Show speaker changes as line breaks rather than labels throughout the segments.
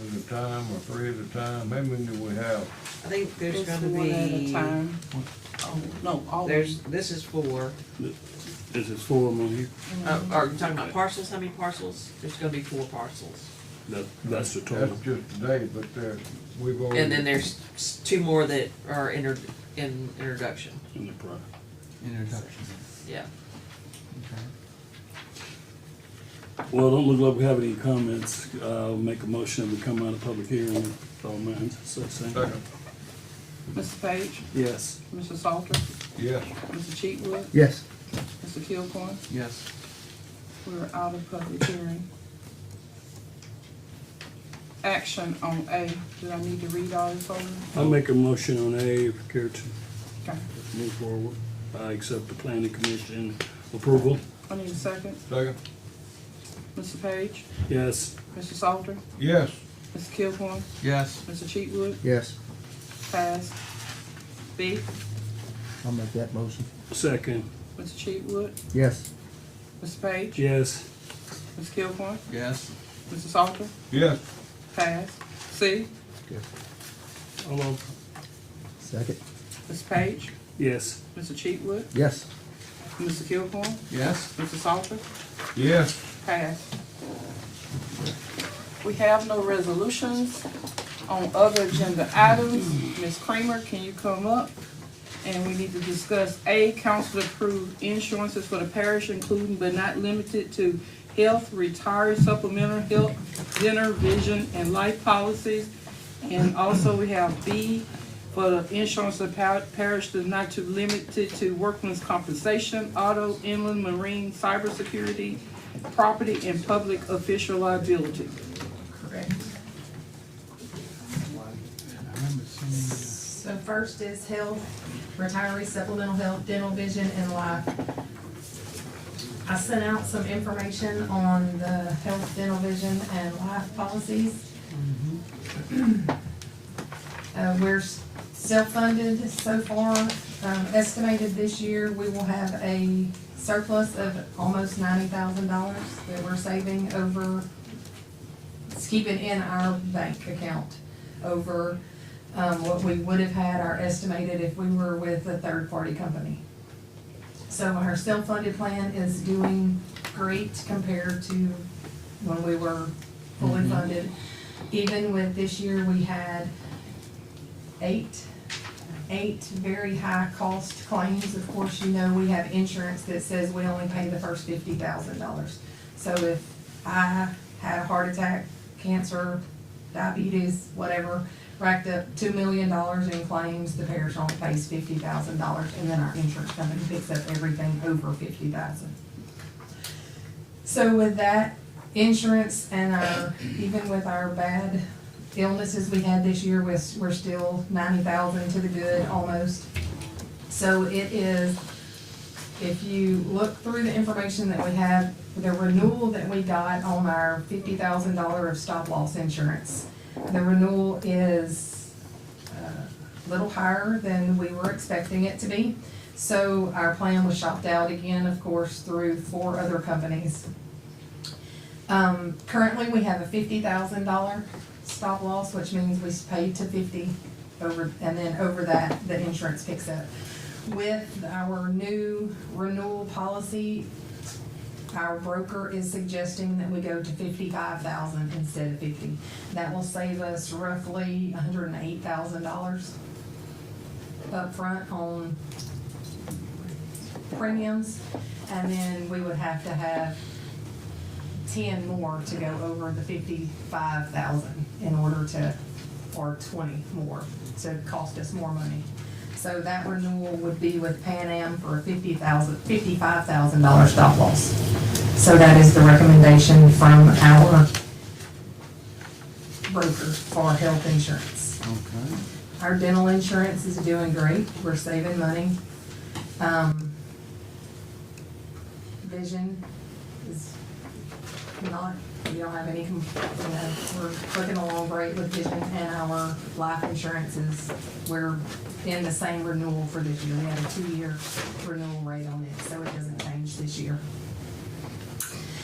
at a time or three at a time? How many do we have?
I think there's
It's
gonna
one at a
be,
time. Oh, no, all of
this is 4.
This is 4 of them on here.
Are you talking about parcels? How many parcels? There's gonna be 4 parcels.
That's the total.
That's just today, but we've already.
And then there's 2 more that are in introduction.
In the price.
Introduction.
Yeah.
Okay.
Well, don't look like we have any comments. I'll make a motion that we come out of public hearing with all minds. So say.
Second.
Mr. Page,
Yes.
Mr. Salter,
Yes.
Mr. Cheatwood,
Yes.
Mr. Kilcoyne.
Yes.
We're out of public hearing. Action on A. Do I need to read all this over?
I'll make a motion on A if you care to
Okay.
move forward. I accept the planning commission approval.
I need a second.
Second.
Mr. Page,
Yes.
Mr. Salter,
Yes.
Mr. Kilcoyne,
Yes.
Mr. Cheatwood,
Yes.
passed. B,
I'll make that motion.
Second.
Mr. Cheatwood,
Yes.
Mr. Page,
Yes.
Mr. Kilcoyne,
Yes.
Mr. Salter,
Yes.
passed. C,
All of.
Second.
Mr. Page,
Yes.
Mr. Cheatwood,
Yes.
Mr. Kilcoyne,
Yes.
Mr. Salter,
Yes.
passed. We have no resolutions on other agenda items. Ms. Kramer, can you come up? And we need to discuss A, council approved insurances for the parish, including but not limited to health, retiree, supplemental health, dinner, vision, and life policies. And also we have B, for the insurance of parish is not to limited to workman's compensation, auto, inland, marine, cybersecurity, property, and public official liability.
Correct. So first is health, retiree, supplemental health, dental, vision, and life. I sent out some information on the health, dental, vision, and life policies. We're self-funded so far. Estimated this year, we will have a surplus of almost $90,000 that we're saving over, it's keeping in our bank account over what we would have had our estimated if we were with a third-party company. So our self-funded plan is doing great compared to when we were fully funded. Even with this year, we had eight very high-cost claims. Of course, you know, we have insurance that says we only pay the first $50,000. So if I had a heart attack, cancer, diabetes, whatever, racked up $2 million in claims, the parish only pays $50,000, and then our insurance company picks up everything over $50,000. So with that insurance and even with our bad illnesses we had this year, we're still 90,000 to the good almost. So it is, if you look through the information that we have, the renewal that we got on our $50,000 of stop loss insurance, the renewal is a little higher than we were expecting it to be. So our plan was shopped out again, of course, through 4 other companies. Currently, we have a $50,000 stop loss, which means we pay to 50 over, and then over that, the insurance picks up. With our new renewal policy, our broker is suggesting that we go to 55,000 instead of 50. That will save us roughly $108,000 upfront on premiums, and then we would have to have 10 more to go over the 55,000 in order to, or 20 more to cost us more money. So that renewal would be with Pan Am for a $55,000 stop loss. So that is the recommendation from our broker for health insurance.
Okay.
Our dental insurance is doing great. We're saving money. Vision is not, we don't have any, we're clicking along great with vision, and our life insurance is, we're in the same renewal for this year. We had a 2-year renewal rate on it, so it doesn't change this year.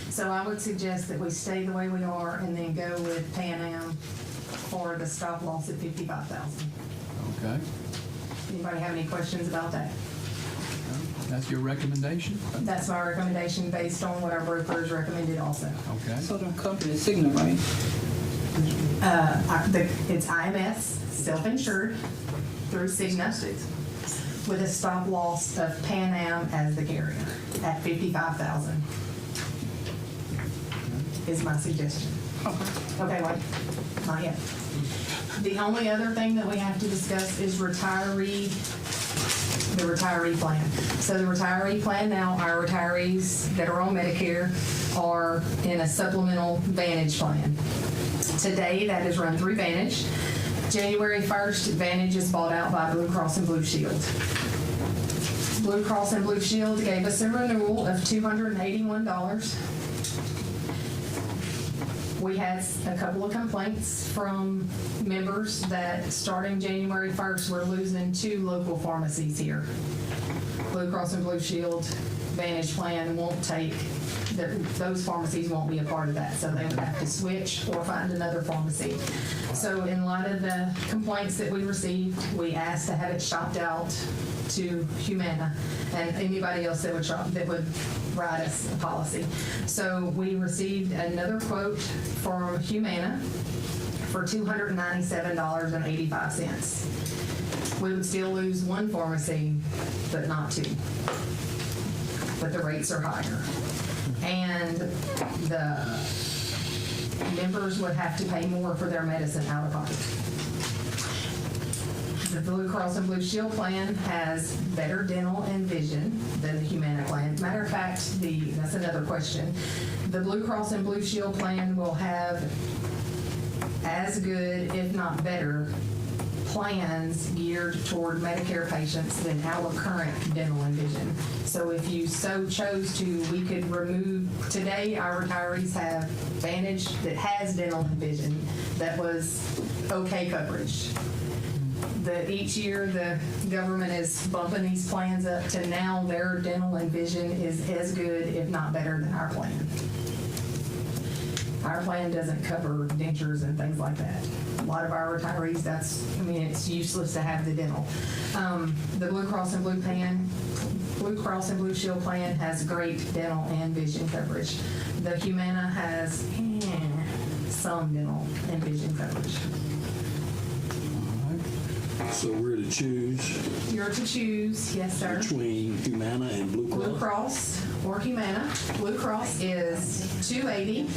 So I would suggest that we stay the way we are and then go with Pan Am for the stop loss at $55,000.
Okay,
Anybody have any questions about that?
that's your recommendation?
That's my recommendation based on what our brokers recommended also.
Okay,
So the company is Cigna, right?
It's IMS, self-insured through Cigna, with a stop loss of Pan Am as the carrier at $55,000 is my suggestion. Okay, wait, not yet. The only other thing that we have to discuss is the retiree plan. So the retiree plan now, our retirees that are on Medicare are in a supplemental Vantage plan. Today, that is run through Vantage. January 1st, Vantage is bought out by Blue Cross and Blue Shield. Blue Cross and Blue Shield gave us a renewal of $281. We had a couple of complaints from members that starting January 1st, we're losing 2 local pharmacies here. Blue Cross and Blue Shield Vantage plan won't take, those pharmacies won't be a part of that, so they would have to switch or find another pharmacy. So in light of the complaints that we received, we asked to have it shopped out to Humana and anybody else that would shop, that would write us a policy. So we received another quote from Humana for $297.85. We would still lose 1 pharmacy, but not 2. But the rates are higher. And the members would have to pay more for their medicine out of pocket. The Blue Cross and Blue Shield plan has better dental and vision than the Humana plan. Matter of fact, that's another question. The Blue Cross and Blue Shield plan will have as good, if not better, plans geared toward Medicare patients than our current dental and vision. So if you so chose to, we could remove, today our retirees have Vantage that has dental and vision that was okay coverage. Each year the government is bumping these plans up to now their dental and vision is as good, if not better, than our plan. Our plan doesn't cover dentures and things like that. A lot of our retirees, it's useless to have the dental. The Blue Cross and Blue Blue Shield plan has great dental and vision coverage. The Humana has some dental and vision coverage.
So we're to choose
You're to choose, yes, sir.
between Humana and Blue Cross?
Blue Cross or Humana. Blue Cross is $280.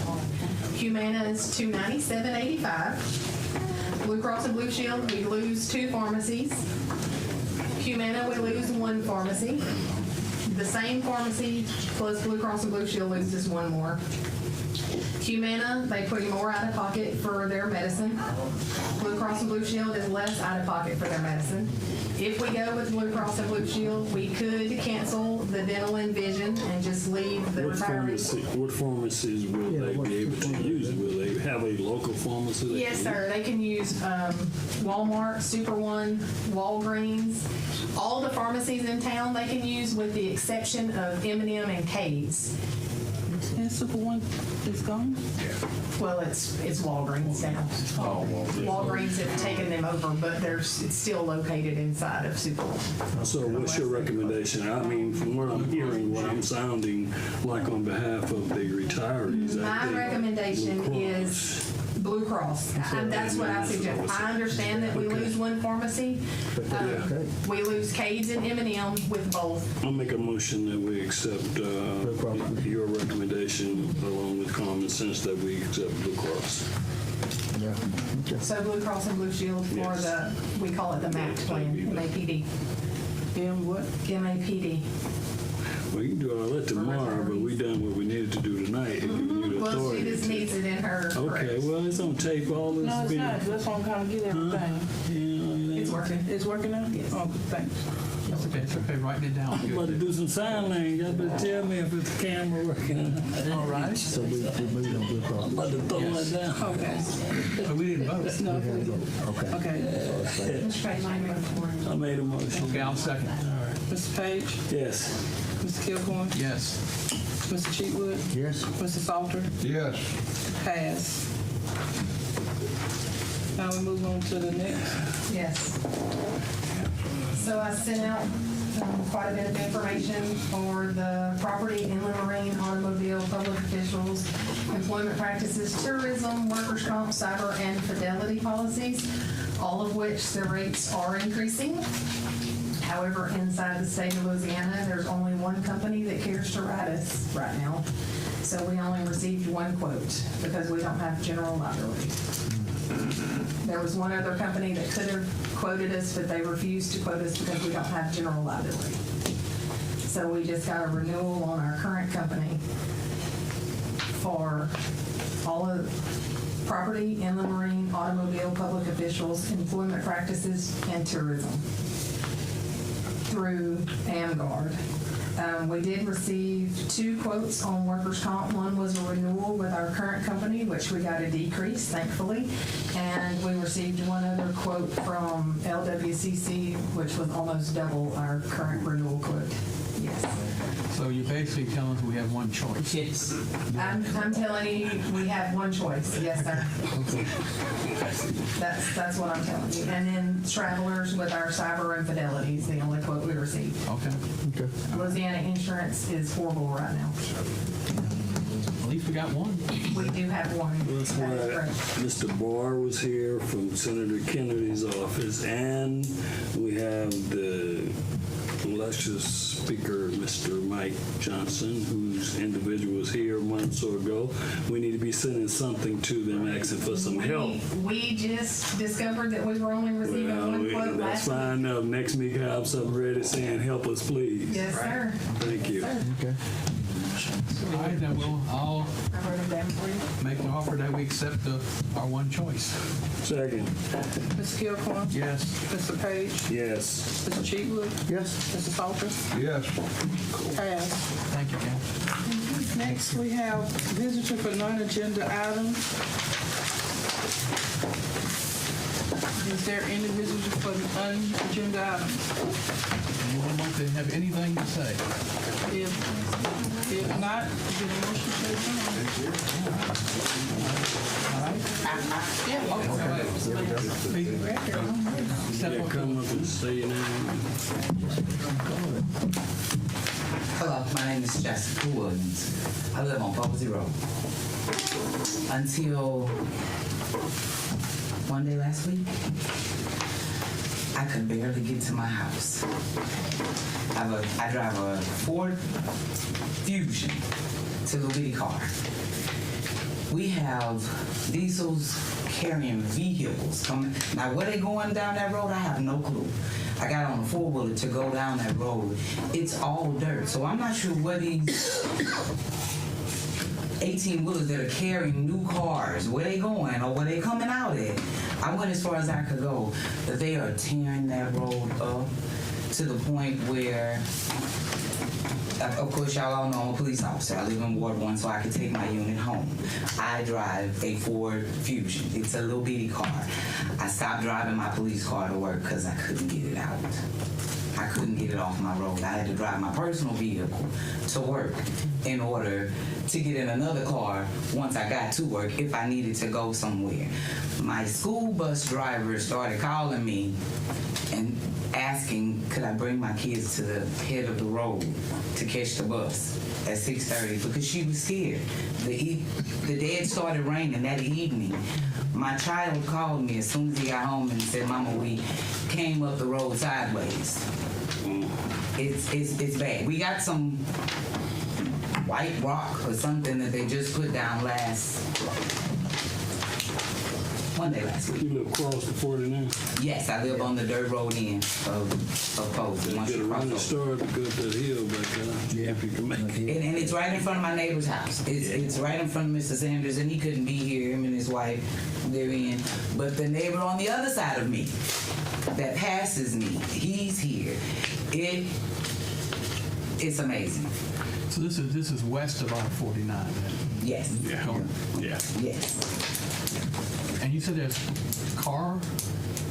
Humana is $297.85. Blue Cross and Blue Shield, we lose 2 pharmacies. Humana, we lose 1 pharmacy. The same pharmacy plus Blue Cross and Blue Shield loses 1 more. Humana, they put more out of pocket for their medicine. Blue Cross and Blue Shield is less out of pocket for their medicine. If we go with Blue Cross and Blue Shield, we could cancel the dental and vision and just leave the retirees.
What pharmacies will they be able to use? Will they have a local pharmacy?
Yes, sir. They can use Walmart, Super One, Walgreens. All the pharmacies in town they can use with the exception of M&M and K's.
And Super One is gone?
Well, it's Walgreens now. Walgreens have taken them over, but it's still located inside of Super One.
So what's your recommendation? I mean, from what I'm hearing, what I'm sounding like on behalf of the retirees.
My recommendation is Blue Cross. That's what I suggest. I understand that we lose 1 pharmacy. We lose Cade's and M&M with both.
I'll make a motion that we accept your recommendation along with common sense that we accept Blue Cross.
Yeah. Okay.
So Blue Cross and Blue Shield for we call it the MAPD plan, MAPD.
What?
MAPD.
We can do all that tomorrow, but we done what we needed to do tonight. And you need
Well, she
authority
just
to-
needs it in her.
Okay, well, it's on tape. All this
No,
has
it's
been.
not. That's why I'm trying to get everything.
It's working.
It's working now?
Yes.
Oh, thanks.
it's okay, writing it down.
I'm about to do some sign language. Y'all better tell me if it's the camera working.
All right.
So we moved on Blue Cross.
I'm about to throw that down.
Okay.
So we didn't vote.
No,
Okay.
okay.
Mr. Page, I made a report.
I made a motion.
Okay, I'll second.
Mr. Page?
Yes.
Mr. Kilgore?
Yes.
Mr. Cheatwood?
Yes.
Mr. Salter?
Yes.
Pass. Now we move on to the next.
Yes. So I sent out quite a bit of information for the property, inland marine, automobile, public officials, employment practices, tourism, workers' comp, cyber, and fidelity policies, all of which the rates are increasing. However, inside the state of Louisiana, there's only one company that cares to write us right now. So we only received one quote because we don't have general liability. There was one other company that could have quoted us, but they refused to quote us because we don't have general liability. So we just got a renewal on our current company for all of property, inland marine, automobile, public officials, employment practices, and tourism through AmGuard. We did receive 2 quotes on workers' comp. One was a renewal with our current company, which we got a decrease, thankfully. And we received one other quote from LWCC, which was almost double our current renewal quote. Yes.
So you're basically telling us we have one choice.
Yes.
I'm telling you, we have one choice. Yes, sir. That's what I'm telling you. And then travelers with our cyber and fidelity is the only quote we received.
Okay.
Louisiana insurance is horrible right now.
At least we got one.
We do have one.
That's why
That is correct.
Mr. Barr was here from Senator Kennedy's office, and we have the illustrious speaker, Mr. Mike Johnson, whose individual was here months ago. We need to be sending something to them asking for some help.
We just discovered that we were only receiving one quote
That's
last week.
fine enough. Next week I have something ready saying, help us please.
Yes, sir.
Thank you.
Okay.
All right, then I'll
I wrote them down for you.
make the offer that we accept our one choice.
Second.
Ms. Kilcoyne?
Yes.
Mr. Page?
Yes.
Mr. Cheatwood?
Yes.
Mr. Salter?
Yes.
Passed.
Thank you, Ken.
Next, we have visitor for non-agenda items. Is there any visitor for non-agenda items?
Anyone want to have anything to say?
If not, is there a motion to adjourn?
All right. Step
Yeah,
up.
come up and say your name.
Hello, my name is Jessica Williams. I live on Posey Road. Until one day last week, I could barely get to my house. I drive a Ford Fusion. It's a little bitty car. We have diesels carrying vehicles coming. Now, where they going down that road, I have no clue. I got on a 4-wheeler to go down that road. It's all dirt. So I'm not sure where these 18-wheelers that are carrying new cars, where they going or where they coming out at. I went as far as I could go, but they are tearing that road up to the point where, of course, y'all all know I'm a police officer. I live in Ward 1, so I can take my unit home. I drive a Ford Fusion. It's a little bitty car. I stopped driving my police car to work because I couldn't get it out. I couldn't get it off my road. I had to drive my personal vehicle to work in order to get in another car once I got to work if I needed to go somewhere. My school bus driver started calling me and asking could I bring my kids to the head of the road to catch the bus at 6:30 because she was scared. The day it started raining that evening, my child called me as soon as he got home and said, "Mama, we came up the road sideways." It's bad. We got some white rock or something that they just put down one day last week.
You live across the 49.
Yes, I live on the dirt road end of Posey. Once
Get a
you cross
running
over.
start to go up that hill back there. Yeah, if you can make it.
And it's right in front of my neighbor's house. It's right in front of Mr. Sanders, and he couldn't be here, him and his wife, they're in. But the neighbor on the other side of me that passes me, he's here. It's amazing.
So this is west of I-49 then?
Yes.
Yeah.
Yes.
And you said there's car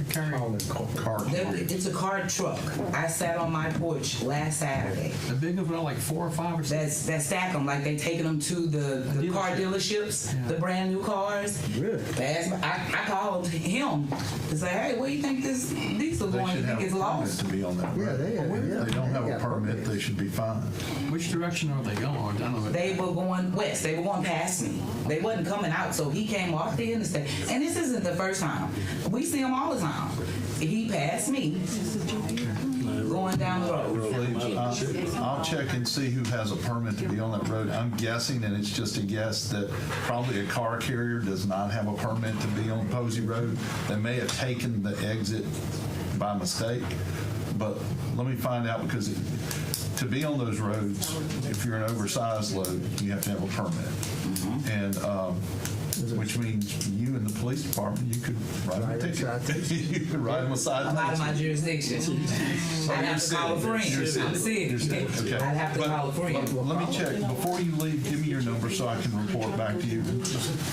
carrying?
It's a car truck. I sat on my porch last Saturday.
The big ones are like 4 or 5 or 6?
That stack them like they taking them to the car dealerships,
Yeah.
the brand new cars.
Really?
I called him them to say, hey, where you think this diesel
They
going?
should
You
have
think
a
it's
permit
lost?
to be on that
Yeah,
road.
they have,
If they don't have
yeah,
a permit, they should be fined.
Which direction are they going? I don't know.
They were going west. They were going past me. They wasn't coming out, so he came off the interstate. And this isn't the first time. We see him all the time. He passed me going down the road.
I'll check and see who has a permit to be on that road. I'm guessing, and it's just a guess, that probably a car carrier does not have a permit to be on Posey Road. They may have taken the exit by mistake, but let me find out, because to be on those roads, if you're an oversized load, you have to have a permit. And which means you in the police department, you could write them a ticket. You could write them a
I'm out of my
citation.
jurisdiction. I'd have to call a friend. I'm sick.
Okay.
I'd have to
But
call a friend.
let me check, before you leave, give me your number so I can report back to you.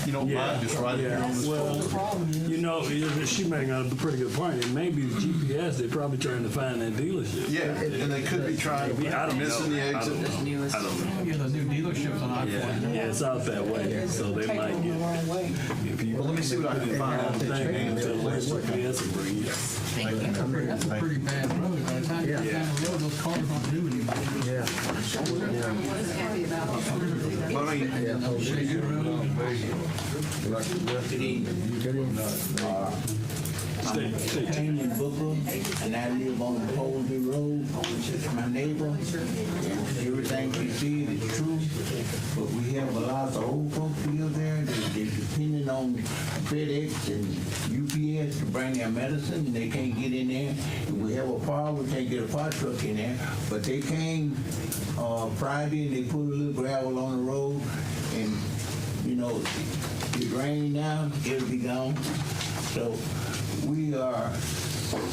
You don't mind, just write it here on this
Well,
phone.
you know, she may got a pretty good point. It may be the GPS. They're probably trying to find that dealership.
Yeah, and they could be trying to,
I don't
missing the
know. I
exit.
don't know. I don't know.
Yeah, the new dealerships on I-40.
Yeah, it's out that way, so they
Take
might
them the
get.
wrong way.
If you
Well, let me see what I can find out.
GPS will bring you.
That's a pretty bad road. By the time you get down the road, those cars don't do anything.
Yeah.
Shady road.
Stay
Amy Booker, and I live on Posey Road. My neighbor, and everything she said is true. But we have a lot of old folks live there. They're depending on FedEx and UPS to bring their medicine, and they can't get in there. If we have a fire, we can't get a fire truck in there. But they came Friday, and they put a little gravel on the road, and you know, it rain now, it'll be gone. So we are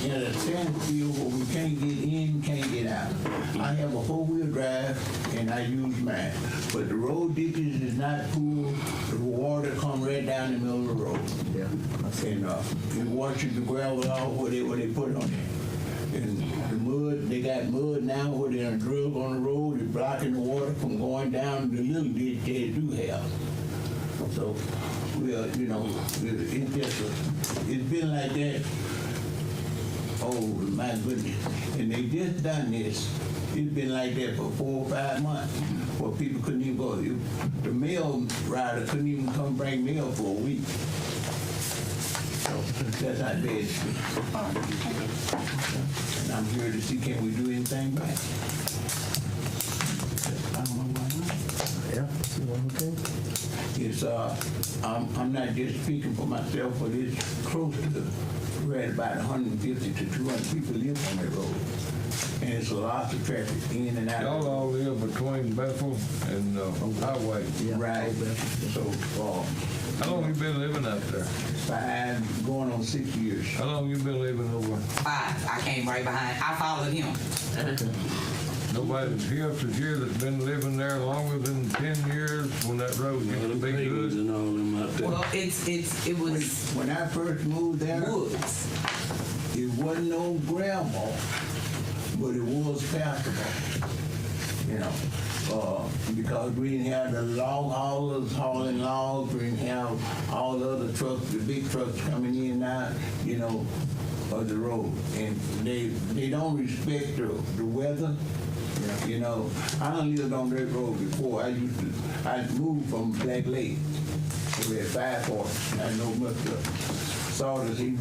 in a standstill where we can't get in, can't get out. I have a four-wheel drive and I use mine. But the road ditches is not full, the water come right down the middle of the road.
Yeah.
And it washes the gravel off where they put it on there. And the mud, they got mud now where they're gonna drill on the road, it's blocking the water from going down the little ditch they do have. So, we are, you know, it's just it's been like that. Oh my goodness! And they just done this. It's been like that for 4 or 5 months, where people couldn't even go. The mail rider couldn't even come bring mail for a week. So that's how bad it's been. And I'm here to see, can we do anything right? I don't know why not.
Yeah. See what we can.
It's I'm not just speaking for myself, but it's close to right about 150 to 200 people live on that road, and it's a lot of traffic in and out.
Y'all all live between Bethel and Highway.
Right. So
How long you been living out there?
5 going on 6 years.
How long you been living over?
5. I came right behind. I followed him.
Nobody here that's been living there longer than 10 years when that road used to be
pagans
good?
and all them out there.
Well, it was
When I first moved there,
woods.
it wasn't no gravel, but it was passable. You know, because we didn't have the log haulers hauling logs, we didn't have all the other trucks, the big trucks coming in and out, you know, of the road. And they don't respect the weather. You know, I done lived on that road before. I moved from Black Lake. We had 540. I know Mr. Sawdust, he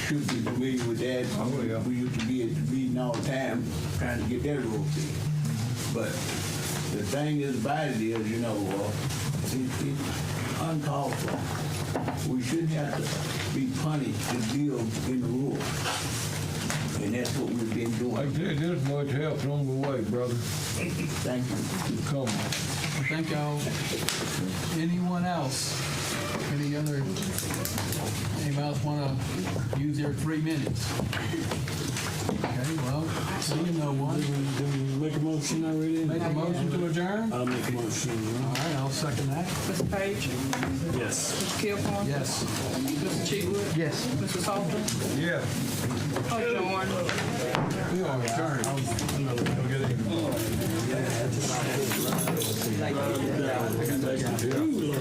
should be familiar with that.
Oh, yeah.
We used to be at the meeting all the time trying to get that road fixed. But the thing is about it is, you know, it's uncalled for. We shouldn't have to be punished to live in the rural. And that's what we've been doing.
Like I said, this much help on the way, brother.
Thank you.
Come on.
Thank y'all. Anyone else? Anybody else want to use their 3 minutes? Okay, well, so you know one.
Did we make a motion already?
Make a motion to adjourn?
I'll make a motion.
All right, I'll second that.
Mr. Page,
Yes.
Mr. Kilpaw,
Yes.
Mr. Chigwood,
Yes.
Mr. Salter,
Yeah.
adjourned.
We are adjourned.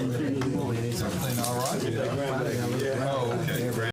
Everything all right?